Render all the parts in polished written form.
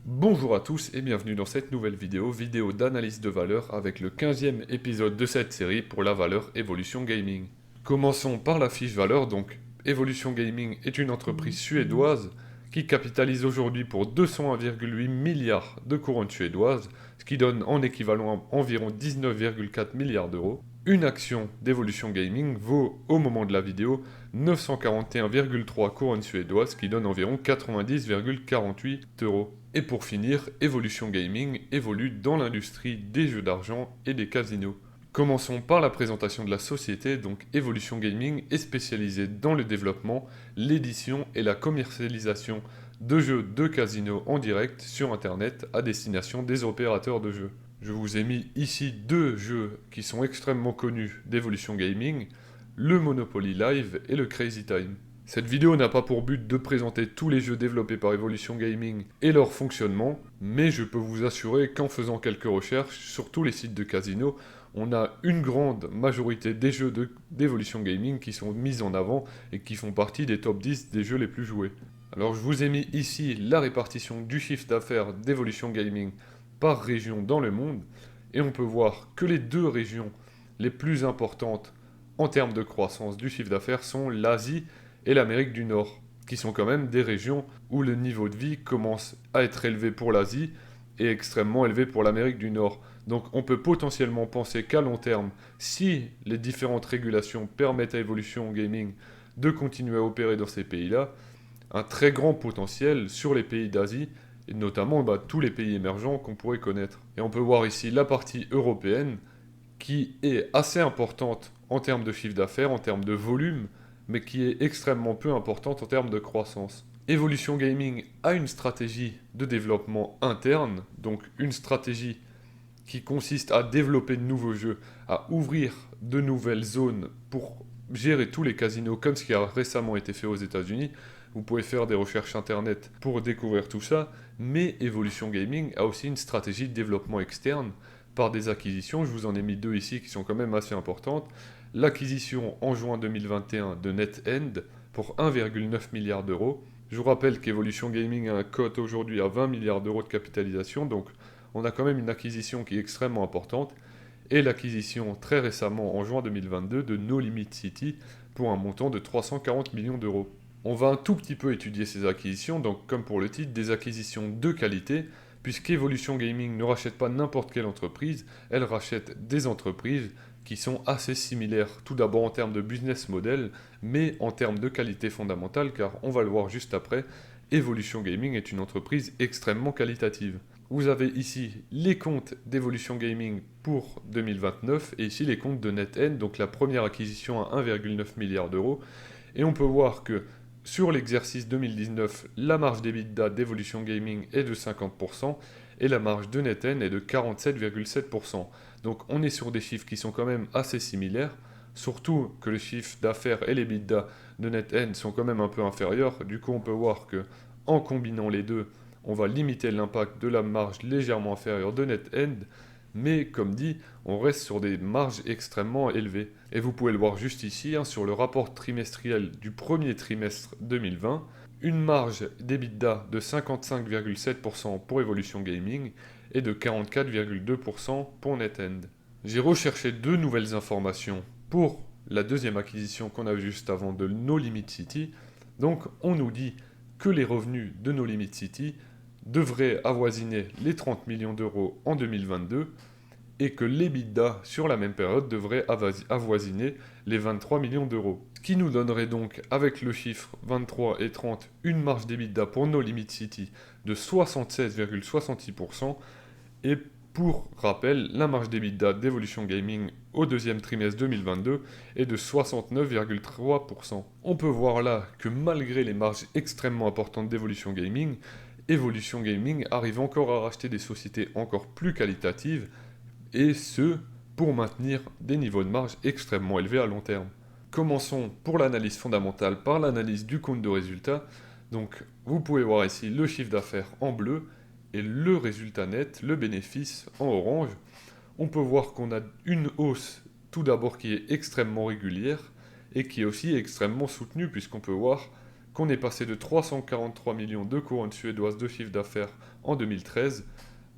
Bonjour à tous et bienvenue dans cette nouvelle vidéo d'analyse de valeur avec le 15e épisode de cette série pour la valeur Evolution Gaming. Commençons par la fiche valeur, donc Evolution Gaming est une entreprise suédoise qui capitalise aujourd'hui pour 201,8 milliards de couronnes suédoises, ce qui donne en équivalent environ 19,4 milliards d'euros. Une action d'Evolution Gaming vaut au moment de la vidéo 941,3 couronnes suédoises, qui donne environ 90,48 euros. Et pour finir, Evolution Gaming évolue dans l'industrie des jeux d'argent et des casinos. Commençons par la présentation de la société. Donc Evolution Gaming est spécialisée dans le développement, l'édition et la commercialisation de jeux de casino en direct sur internet à destination des opérateurs de jeux. Je vous ai mis ici deux jeux qui sont extrêmement connus d'Evolution Gaming, le Monopoly Live et le Crazy Time. Cette vidéo n'a pas pour but de présenter tous les jeux développés par Evolution Gaming et leur fonctionnement, mais je peux vous assurer qu'en faisant quelques recherches sur tous les sites de casino, on a une grande majorité des jeux d'Evolution Gaming qui sont mis en avant et qui font partie des top 10 des jeux les plus joués. Alors je vous ai mis ici la répartition du chiffre d'affaires d'Evolution Gaming par région dans le monde, et on peut voir que les deux régions les plus importantes en termes de croissance du chiffre d'affaires sont l'Asie et l'Amérique du Nord, qui sont quand même des régions où le niveau de vie commence à être élevé pour l'Asie et extrêmement élevé pour l'Amérique du Nord. Donc on peut potentiellement penser qu'à long terme, si les différentes régulations permettent à Evolution Gaming de continuer à opérer dans ces pays-là, un très grand potentiel sur les pays d'Asie, et notamment tous les pays émergents qu'on pourrait connaître. Et on peut voir ici la partie européenne, qui est assez importante en termes de chiffre d'affaires, en termes de volume, mais qui est extrêmement peu importante en termes de croissance. Evolution Gaming a une stratégie de développement interne, donc une stratégie qui consiste à développer de nouveaux jeux, à ouvrir de nouvelles zones pour gérer tous les casinos comme ce qui a récemment été fait aux États-Unis. Vous pouvez faire des recherches internet pour découvrir tout ça, mais Evolution Gaming a aussi une stratégie de développement externe par des acquisitions. Je vous en ai mis deux ici qui sont quand même assez importantes. L'acquisition en juin 2021 de NetEnd pour 1,9 milliard d'euros. Je vous rappelle qu'Evolution Gaming a un cote aujourd'hui à 20 milliards d'euros de capitalisation, donc on a quand même une acquisition qui est extrêmement importante. Et l'acquisition très récemment en juin 2022 de No Limit City pour un montant de 340 millions d'euros. On va un tout petit peu étudier ces acquisitions, donc comme pour le titre, des acquisitions de qualité, puisqu'Evolution Gaming ne rachète pas n'importe quelle entreprise, elle rachète des entreprises qui sont assez similaires, tout d'abord en termes de business model, mais en termes de qualité fondamentale, car on va le voir juste après, Evolution Gaming est une entreprise extrêmement qualitative. Vous avez ici les comptes d'Evolution Gaming pour 2029 et ici les comptes de NetEnd, donc la première acquisition à 1,9 milliard d'euros. Et on peut voir que sur l'exercice 2019, la marge d'EBITDA d'Evolution Gaming est de 50% et la marge de NetEnd est de 47,7%. Donc on est sur des chiffres qui sont quand même assez similaires, surtout que le chiffre d'affaires et l'EBITDA de NetEnd sont quand même un peu inférieurs. Du coup on peut voir que en combinant les deux, on va limiter l'impact de la marge légèrement inférieure de NetEnd, mais comme dit, on reste sur des marges extrêmement élevées. Et vous pouvez le voir juste ici, sur le rapport trimestriel du premier trimestre 2020, une marge d'EBITDA de 55,7% pour Evolution Gaming et de 44,2% pour NetEnd. J'ai recherché deux nouvelles informations pour la deuxième acquisition qu'on a vue juste avant de No Limit City. Donc on nous dit que les revenus de No Limit City devrait avoisiner les 30 millions d'euros en 2022 et que l'EBITDA sur la même période devrait avoisiner les 23 millions d'euros. Ce qui nous donnerait donc, avec le chiffre 23 et 30, une marge d'EBITDA pour No Limit City de 76,66%. Et pour rappel, la marge d'EBITDA d'Evolution Gaming au deuxième trimestre 2022 est de 69,3%. On peut voir là que malgré les marges extrêmement importantes d'Evolution Gaming, Evolution Gaming arrive encore à racheter des sociétés encore plus qualitatives, et ce, pour maintenir des niveaux de marge extrêmement élevés à long terme. Commençons pour l'analyse fondamentale par l'analyse du compte de résultat. Donc vous pouvez voir ici le chiffre d'affaires en bleu et le résultat net, le bénéfice en orange. On peut voir qu'on a une hausse tout d'abord qui est extrêmement régulière et qui est aussi extrêmement soutenue, puisqu'on peut voir qu'on est passé de 343 millions de couronnes suédoises de chiffre d'affaires en 2013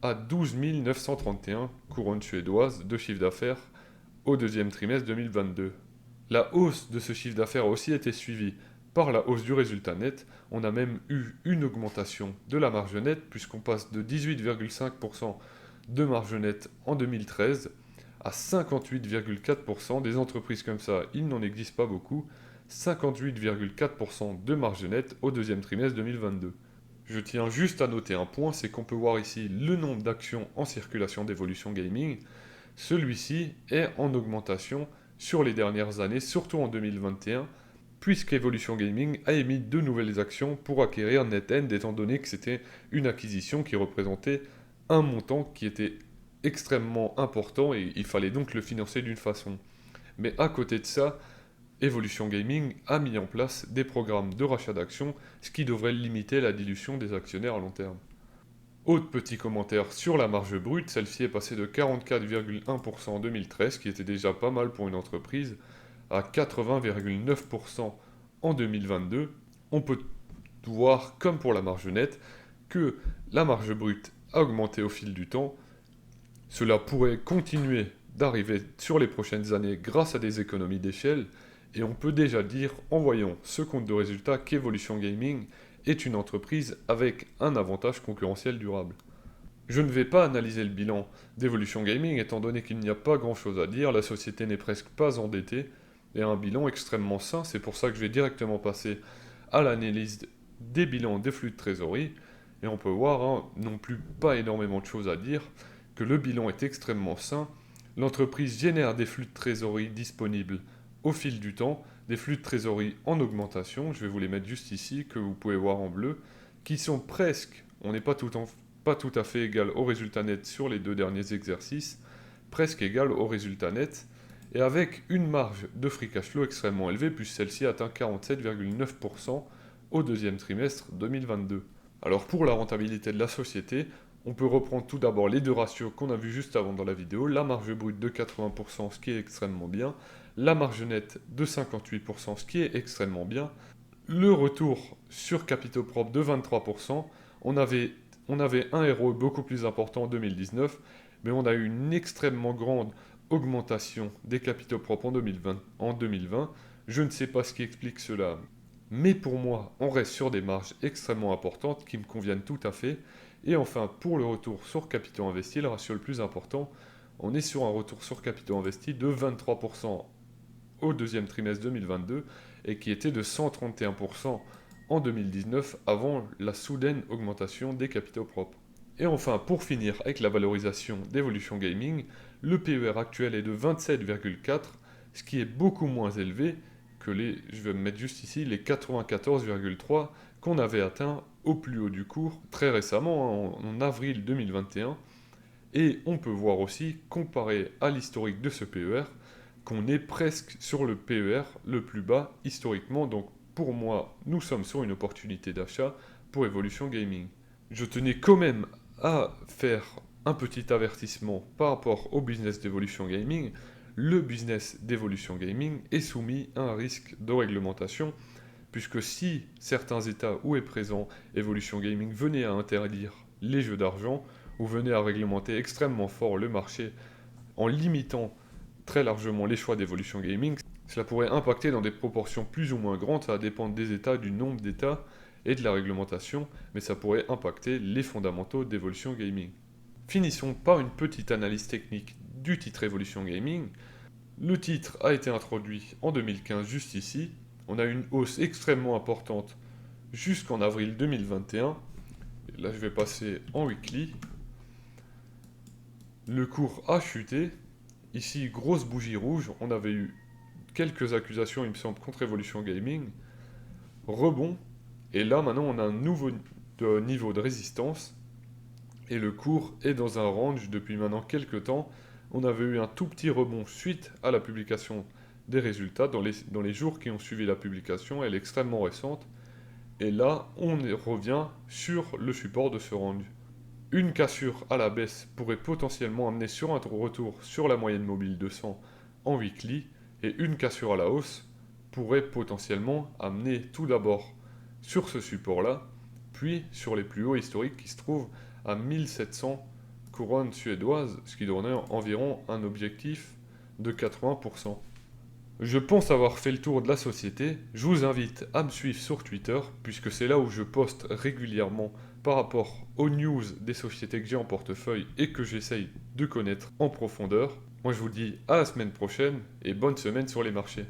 à 12 931 couronnes suédoises de chiffre d'affaires au deuxième trimestre 2022. La hausse de ce chiffre d'affaires a aussi été suivie par la hausse du résultat net. On a même eu une augmentation de la marge nette puisqu'on passe de 18,5% de marge nette en 2013 à 58,4%. Des entreprises comme ça, il n'en existe pas beaucoup. 58,4% de marge nette au deuxième trimestre 2022. Je tiens juste à noter un point, c'est qu'on peut voir ici le nombre d'actions en circulation d'Evolution Gaming. Celui-ci est en augmentation sur les dernières années, surtout en 2021, puisqu'Evolution Gaming a émis de nouvelles actions pour acquérir NetEnt, étant donné que c'était une acquisition qui représentait un montant qui était extrêmement important et il fallait donc le financer d'une façon. Mais à côté de ça, Evolution Gaming a mis en place des programmes de rachat d'actions, ce qui devrait limiter la dilution des actionnaires à long terme. Autre petit commentaire sur la marge brute, celle-ci est passée de 44,1% en 2013, qui était déjà pas mal pour une entreprise, à 80,9% en 2022. On peut voir, comme pour la marge nette, que la marge brute a augmenté au fil du temps. Cela pourrait continuer d'arriver sur les prochaines années grâce à des économies d'échelle, et on peut déjà dire, en voyant ce compte de résultats, qu'Evolution Gaming est une entreprise avec un avantage concurrentiel durable. Je ne vais pas analyser le bilan d'Evolution Gaming étant donné qu'il n'y a pas grand chose à dire, la société n'est presque pas endettée et a un bilan extrêmement sain, c'est pour ça que je vais directement passer à l'analyse des bilans des flux de trésorerie, et on peut voir, non plus pas énormément de choses à dire, que le bilan est extrêmement sain, l'entreprise génère des flux de trésorerie disponibles au fil du temps, des flux de trésorerie en augmentation, je vais vous les mettre juste ici, que vous pouvez voir en bleu, qui sont presque, on n'est pas tout à fait égal au résultat net sur les deux derniers exercices, presque égal au résultat net, et avec une marge de free cash flow extrêmement élevée, puisque celle-ci atteint 47,9% au deuxième trimestre 2022. Alors pour la rentabilité de la société, on peut reprendre tout d'abord les deux ratios qu'on a vus juste avant dans la vidéo, la marge brute de 80%, ce qui est extrêmement bien, la marge nette de 58%, ce qui est extrêmement bien, le retour sur capitaux propres de 23%, on avait un ROE beaucoup plus important en 2019, mais on a eu une extrêmement grande augmentation des capitaux propres en 2020. Je ne sais pas ce qui explique cela, mais pour moi, on reste sur des marges extrêmement importantes qui me conviennent tout à fait. Et enfin, pour le retour sur capitaux investis, le ratio le plus important, on est sur un retour sur capitaux investis de 23% au deuxième trimestre 2022 et qui était de 131% en 2019 avant la soudaine augmentation des capitaux propres. Et enfin, pour finir avec la valorisation d'Evolution Gaming, le PER actuel est de 27,4, ce qui est beaucoup moins élevé que je vais me mettre juste ici, les 94,3 qu'on avait atteint au plus haut du cours très récemment, en avril 2021. Et on peut voir aussi, comparé à l'historique de ce PER, qu'on est presque sur le PER le plus bas historiquement. Donc pour moi, nous sommes sur une opportunité d'achat pour Evolution Gaming. Je tenais quand même à faire un petit avertissement par rapport au business d'Evolution Gaming. Le business d'Evolution Gaming est soumis à un risque de réglementation, puisque si certains États où est présent Evolution Gaming venaient à interdire les jeux d'argent, ou venaient à réglementer extrêmement fort le marché en limitant très largement les choix d'Evolution Gaming, cela pourrait impacter dans des proportions plus ou moins grandes, ça va dépendre des États, du nombre d'États et de la réglementation, mais ça pourrait impacter les fondamentaux d'Evolution Gaming. Finissons par une petite analyse technique du titre Evolution Gaming. Le titre a été introduit en 2015 juste ici. On a eu une hausse extrêmement importante jusqu'en avril 2021. Et là je vais passer en weekly. Le cours a chuté. Ici, grosse bougie rouge. On avait eu quelques accusations, il me semble, contre Evolution Gaming. Rebond. Et là maintenant on a un nouveau niveau de résistance. Et le cours est dans un range depuis maintenant quelques temps. On avait eu un tout petit rebond suite à la publication des résultats dans les jours qui ont suivi la publication. Elle est extrêmement récente. Et là, on revient sur le support de ce range. Une cassure à la baisse pourrait potentiellement amener sur un retour sur la moyenne mobile 200 en weekly. Et une cassure à la hausse pourrait potentiellement amener tout d'abord sur ce support-là, puis sur les plus hauts historiques qui se trouvent à 1700 couronnes suédoises, ce qui donnait environ un objectif de 80%. Je pense avoir fait le tour de la société, je vous invite à me suivre sur Twitter, puisque c'est là où je poste régulièrement par rapport aux news des sociétés que j'ai en portefeuille et que j'essaye de connaître en profondeur. Moi je vous dis à la semaine prochaine et bonne semaine sur les marchés.